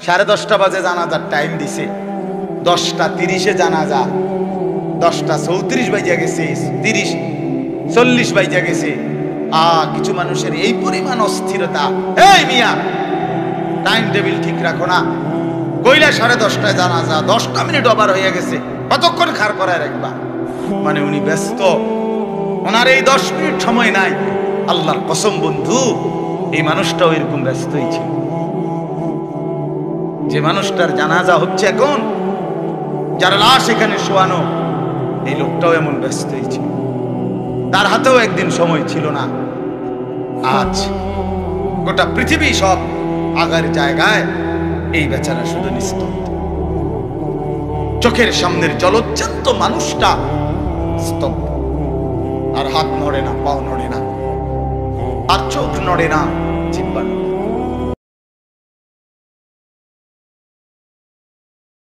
10:30 বাজে জানাজার টাইম দিছে, 10:30 জানাজা, 10:34 বাজে গেছে, 30:40 বাজে গেছে। কিছু মানুষের এই পরিমাণ অস্থিরতা, এই মিয়া টাইম টেবিল ঠিক রাখো না, কইলা 10:30টায় জানাজা, 10টা মিনিট ওভার হয়ে গেছে, কতক্ষণ খাড় করায় রাখবা? মানে উনি ব্যস্ত, ওনার এই 10 মিনিট সময় নাই। আল্লাহর কসম বন্ধু, এই মানুষটাও এরকম ব্যস্তই ছিল। যে মানুষটার জানাজা হচ্ছে এখন, যার লাশ এখানে শোয়ানো, এই লোকটাও এমন ব্যস্তই ছিল। তার হাতেও একদিন সময় ছিল না। আজ গোটা পৃথিবী সব আগার জায়গায়, এই বেচারা শুধু নিস্তব্ধ। চোখের সামনের জলজ্জান্ত মানুষটা স্তব্ধ, আর হাত নড়ে না, পাও নড়ে না, আর চোখ নড়ে না।